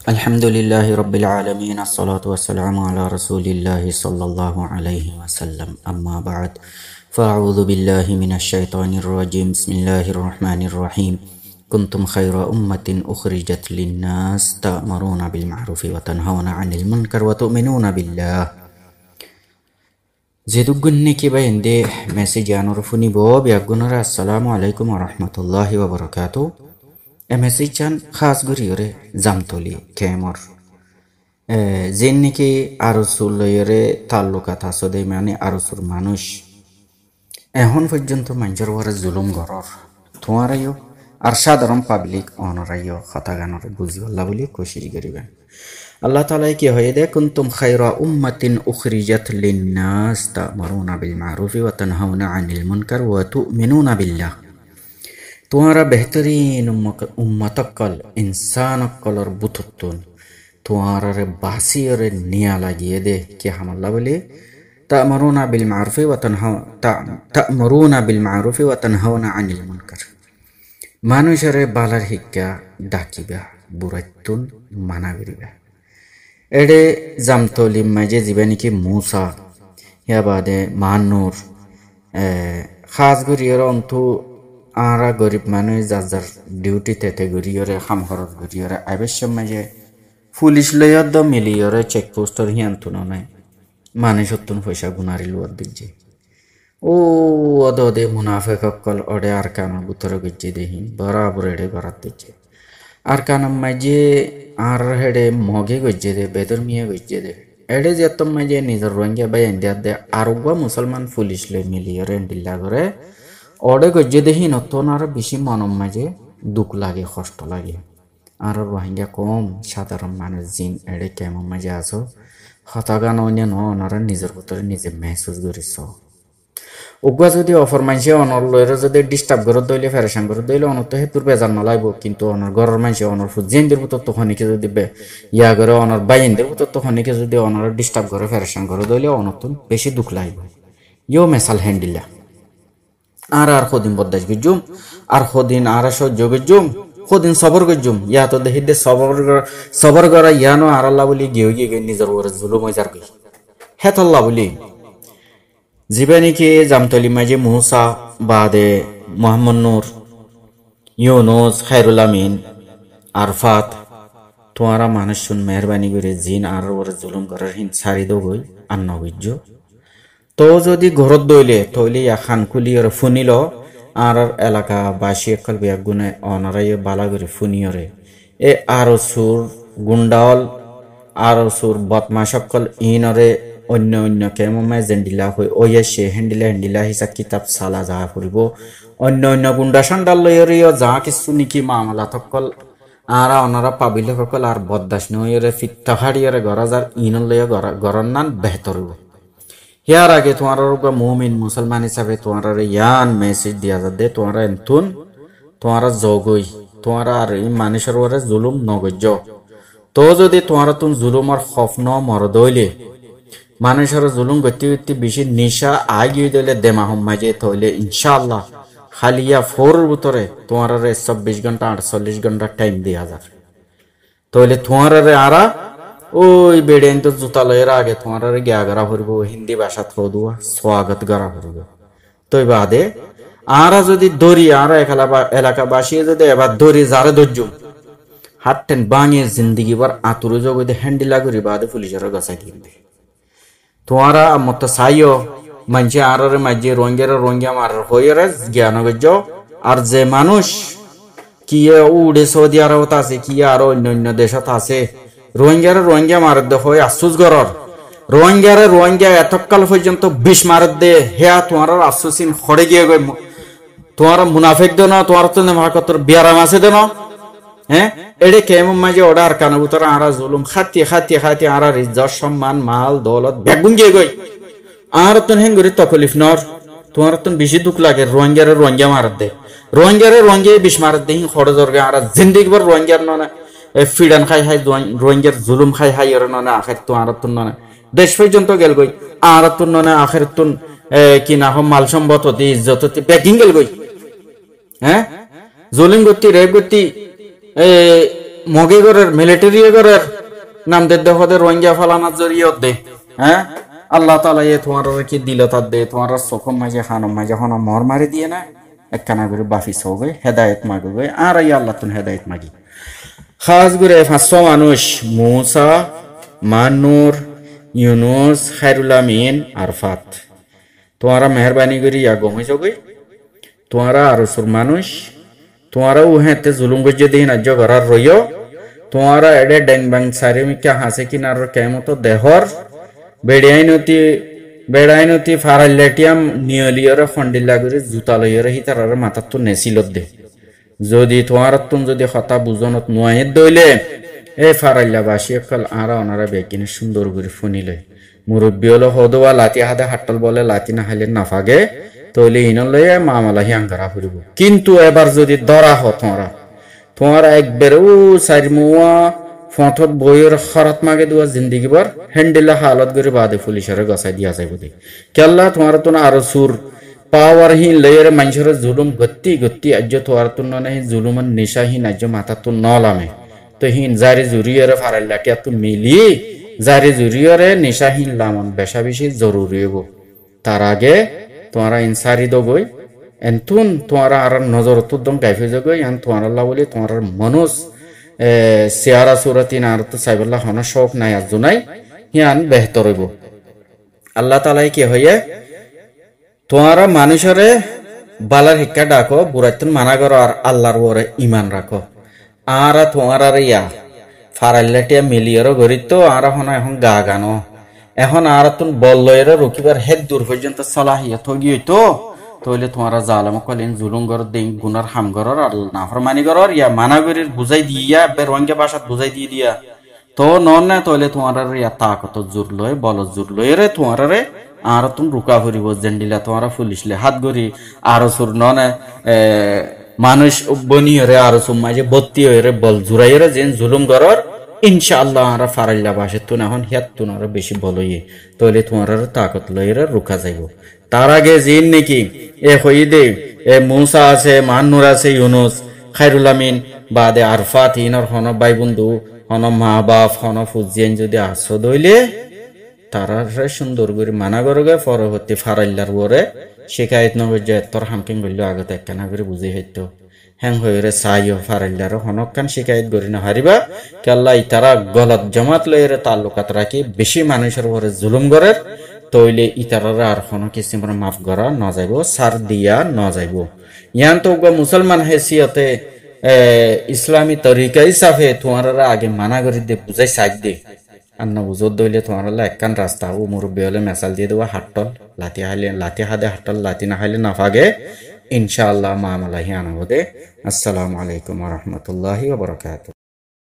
Alhamdulillahi Rabbil Alameen. As-salatu was-salamu ala Rasulillahi sallallahu alayhi wa sallam. Amma ba'd. Fa'udhu billahi minash shaitanir rajim. Bismillahir rahmanir rahim. Kuntum khayra ummatin ukhrijat lin-nas ta'muruna bil ma'rufi wa tanhauna 'anil munkar wa tu'minuna billah. Zedugunni ki bayende message anor funi bo biagunara assalamu alaikum wa rahmatullahi wa barakatuh. Message khas guri yore zamtoli kemor জিন্নিকি আরসুল লয়রে তাল্লুকাত আসদে মানে আরসুর মানুষ এখন পর্যন্ত মানুষের ওপরে জুলুম গরর তোমারাইও আর সাধারণ public অনরাইও কথা গানরে বুঝিওয়াল্লা বলি কোশিশ করিবেন আল্লাহ তাআলা কি হয়ে দে কুনতুম খায়রা উম্মাতিন উখরিজাত লিন-নাস তা'মুরুনা বিল মা'রুফি ওয়া তানহাউনা 'আনিল মুনকার ওয়া তু'মিনুনা বিল্লাহ तुम्हारा बेहतरीन उम्मतकल इंसानकलर बुतुत्तुन तुम्हारा रे बासी रे निया लागिए दे कि हम अल्लाह बोले ta'muruna bil ma'rufi wa tanhauna 'anil munkar মানুষেরে বালার হিক্কা ডাকিবা বুরাইতুন মানা করিবা এডে জামতলিম মাঝে জীবনী কি মুসা ইয়া বাদে মানুর খাস গরিয়র অন্তু আরা গরিব মানুষ যার যার ডিউটি তেতে গরিয়রে খাম খরচ গরিয়রে আবেশম মাঝে পুলিশ লইয়ার দ মিলিয়রে চেকপোস্টর হিয়ান্তুন নাই মানুষ হতুন পয়সা গুনারি লুয়ার দিচ্ছে ও অদে মুনাফেক অকল অডে আর কানার বুতরে গজ্জে দেহিন বরাবর এডে গরাত দিচ্ছে আর কানাম মাঝে আর হেডে মগে গজ্জে দে বেদর মিয়ে গজ্জে দে এডে যেতম মাঝে নিজের রোহিঙ্গা বাই ইন্ডিয়া দে আরোগ্য মুসলমান পুলিশ লই মিলিয়রে এন্ডিল্লা করে অডে গজ্জে দেহি নতুন আর বেশি মনম মাঝে দুঃখ লাগে কষ্ট লাগে আর রোহিঙ্গা কম সাধারণ মানুষ জিন এডে কেমন মাঝে আছো হতাগান অন্য নরা নিজের ভিতরে নিজে মেহসুস করিস উগুয়া যদি অফর মানছে অনর লয়ের যদি ডিস্টার্ব করে দইলে ফেরেশান করে দইলে অনত হেতুর বেজার নলাইব কিন্তু অনর ঘরের মানছে অনর ফুজিনদের ভিতর তখনকে যদি ইয়া করে অনর বাইনদের ভিতর তখনকে যদি অনর ডিস্টার্ব করে ফেরেশান করে দইলে অনতুন বেশি দুঃখ লাগব ইও মেসাল হ্যান্ডিলা আর খদিন বদাস গজুম আর খদিন আর সহ্য গজুম খদিন সবর গজুম ইয়া তো দেখি দে সবর করা ইয়ানো আর আল্লাহ বলি গিয়ে নিজের ওরে জুলুম হয়ে যার গই হেত আল্লাহ বলি জীবনী কি জামতলি মাঝে মুসা বাদে মোহাম্মদ নূর ইউনুস খায়রুল আমিন আরফাত তোমারা মানুষ শুন মেহরবানি করে জিন আর ওরে জুলুম করার হিন সারি দো গই আর নগজ্য তো যদি ঘরত দইলে তইলে খান খুলি ওরে ফুনিল আর এলাকা বাসী একল বিয়াগুনে অনারাই বালা করে ফুনিয়রে এ আরো সুর গুন্ডাল আরো সুর বদমা সকল ইনরে অন্য অন্য কেমমায় জেন্ডিলা হই ওয়ে সে হ্যান্ডিলা হিসাব কিতাব সালা যা ফুরিব অন্য অন্য গুন্ডা সান্ডাল লইরিও যা কিছু নিকি মামলা সকল আর অনারা পাবিলে সকল আর বদদাস নইরে ফিত্তাহাড়িয়রে গরাজার ইনল লইয়া গরন নান বেহতর হইব ইয়ার আগে তোমার মুমিন মুসলমান হিসাবে তোমার ইয়ান মেসেজ দিয়া দে তোমার এন্তুন তোমার জগই তোমার আর এই মানুষের ওরে জুলুম নগজ্য তো যদি তোমার তুন জুলুমর খফ ন মর দইলে মানুষের জুলুম গতি বেশি নিশা আগিয়ে দিলে দেমাহম মাঝে তইলে ইনশাআল্লাহ খালিয়া ফোর ভিতরে তোমার 24 ঘন্টা 48 ঘন্টা টাইম দেয়া যাবে তইলে তোমার আরা ওই বেড়েন তো জুতা লয়ের আগে তোমার গিয়া গড়া ভরব হিন্দি ভাষা থ্রোদুয়া স্বাগত গড়া ভরব তৈ বাদে আরা যদি দড়ি আর এলাকাবাসী যদি এবার দড়ি যারে ধরজুম হাতটেন বাঙিয়ে জিন্দগি বার আতুর জগতে হ্যান্ডিলা করি বাদে পুলিশের গছাই দিবে তোমারা মত সাইও মানছে আর মাঝে রোহিঙ্গা মার হয়ে জ্ঞান গজ্জ আর যে মানুষ কি উড়ে সৌদি আরবত আছে কি আর অন্য দেশত আছে রোহিঙ্গা মারত দে হয় আফসোস গরর রোহিঙ্গা এতকাল পর্যন্ত 20 মারত দে হেয়া তোমার আফসোসিন খড়ে গিয়ে গই তোমার মুনাফিক দেন তোমার তো মাকতর বিয়ারাম আছে দেন হ্যাঁ এডে কেমন মাঝে অর্ডার কানা ভিতরে আরা জুলুম খাতি আরা ইজ্জত সম্মান মাল দৌলত বেগুন গিয়ে গই আর তো হেঙ্গুরি তকলিফ নর তোমার তো বেশি দুঃখ লাগে রোহিঙ্গা মারত দে রোহিঙ্গা 20 মারত দে খড়ে জরগে আরা জিন্দেগি ভর রোহিঙ্গার না ফিডান খাই রোহিঙ্গার জুলুম খাই এর না আখের তো আর তো না দেশ পর্যন্ত গেল গই আর তো না আখের তো কি না মাল সম্পদ হতে ইজ্জত হতে বেকিং গেল গই হ্যাঁ জুলুম গতি রে গতি মগে গরের মিলিটারি গরের নাম দে হদে রোহিঙ্গা ফালানার জরিয়ত দে হ্যাঁ আল্লাহ তাআলা এ তোমার কি দিল তার দে তোমার চোখম মাঝে হানম মাঝে হন মর মারি দিয়ে না একখানা করে বাফি সবে হেদায়েত মাগবে আর এই আল্লাহ তুন হেদায়েত মাগি খাস করে 500 মানুষ মুসা মানুর ইউনুস খায়রুল আমিন আরফাত তোমারা মেহরবানি করে ইয়া গমে যাবে তোমারা আরো সুর মানুষ তোমারা উহেতে জুলুম গজে দিন আজ ঘরার রইও তোমারা এডে ডেং বাং সারি মিকা হাসে কিনার কেমতো দেহর বেড়াইনতি ফারাইলাটিয়াম নিয়লিয়রে খন্ডিল্লা করে জুতা লইয়রে হিতারারে মাথার তো নেছিলত দে যদি তোমার তুন যদি হতা বুঝনত নোয়াইত দইলে এ ফারাইল্লা বাসি অকল আরা ওনারা বেকিনে সুন্দর করে ফুনিলে মুরব্বী হলো হদোয়া লাতি হাতে হাট্টল বলে লাতি না হাইলে নাফাগে তইলে ইন লয়ে মামলা হিয়াঙ্গারা ফুরিব কিন্তু এবার যদি ধরা হ তোমারা একবার ও সাইরমুয়া ফথত বইয়ের খরাত মাগে দুয়া জিন্দিগি বার হ্যান্ডেলা হালত করে বাদে পুলিশের গসাই দিয়া যাইব দে কেল্লা তোমার তো আরো সুর পাওয়ার হিন লেয়ার মানুষের জুলুম গত্তি আজ্য তোমার তো না জুলুমান নিশাহীন আজ্য মাথা তো নলামে তো হিন জারি জুরিয়রে ফারাইলাটিয়া তো মিলি জারি জুরিয়রে নিশাহীন লামন বেশা বেশি জরুরি হব তার আগে তোমারা ইনসারি দগই এন্তুন তোমারা আর নজর তুদম গাইফে জগই এন তোমার আল্লাহ বলি তোমার মনুষ সিয়ারা সুরাতিন আর তো সাইবুল্লাহ হন শোক নাই আজ নাই হিয়ান বেহতর হইব আল্লাহ তালাই কি হইয়ে তোমারা মানুষরে বালার শিক্ষা ডাকো বুড়াইতুন মানা করো আর আল্লাহর ওরে ইমান রাখো আর তোমার আর ইয়া ফারাইলাটিয়া মিলিয়রও গরিত তো আর হন এখন গা গানো এখন আর তুন বললয়ের রকিবার হেদ দূর পর্যন্ত সলাহিয়ত হয়ে তো তইলে তোমারা জালাম কলেন জুলুম গর দেই গুনার হাম গরর আর নাফরমানি গরর ইয়া মানাগরির বুঝাই দিয়া বেরওয়াঙ্গে ভাষাত বুঝাই দিয়া তো নন না তইলে তোমারা ইয়া তাকত জোর লয় বল জোর লয় রে তোমারা রে আর তুমি রুকা ভরিব জেন্ডিলা তোমারা পুলিশলে হাত গরি আর সুর ননে মানুষ বনিয়রে আর সুমাজে বত্তি হইরে বল জুরাইরে যেন জুলুম গরর ইনশাআল্লাহ আর ফারাইল্লা বাসে তো এখন হিয়াত তো আর বেশি বলই তইলে তোমারা তাকত লয়রে রুকা যাইব তার আগে জিন নাকি এ হই দে এ মুসা আছে মান্নুর আছে ইউনুস খায়রুল আমিন বাদে আরফাত ইনর হন ভাই বন্ধু হন মা বাপ হন ফুজিয়ান যদি আসো দইলে তারা সুন্দর করে মানা করগে পরবর্তী ফারাইল্লার ওরে শিকায়ত নগর যে তোর হামকিং গইল আগতে একখানা করে বুঝি হইতো হ্যাং হইরে সাইও ফারাইল্লার হনকান শিকায়ত করি না হারিবা কেল্লা ইতারা গলত জমাত লইরে তাল্লুকাত রাখি বেশি মানুষের ওরে জুলুম করে তইলে ইতারারা আর কোনো কিছু মাফ করা ন যাইব সার দিয়া ন যাইব ইয়ান তো মুসলমান হেসিয়তে ইসলামী তরিকা হিসাবে তোমারা আগে মানা করি দে বুঝাই সাইড দে আর না বুঝত দইলে তোমারা একখান রাস্তা ও মুরব্বী হলে মেসাল দিয়ে দেওয়া হাট্টল লাতি হাতে হাট্টল লাতি না হাইলে না ফাগে ইনশাআল্লাহ মামলা হিয়ানা হদে আসসালামু আলাইকুম ওয়া রাহমাতুল্লাহি ওয়া বারাকাতুহু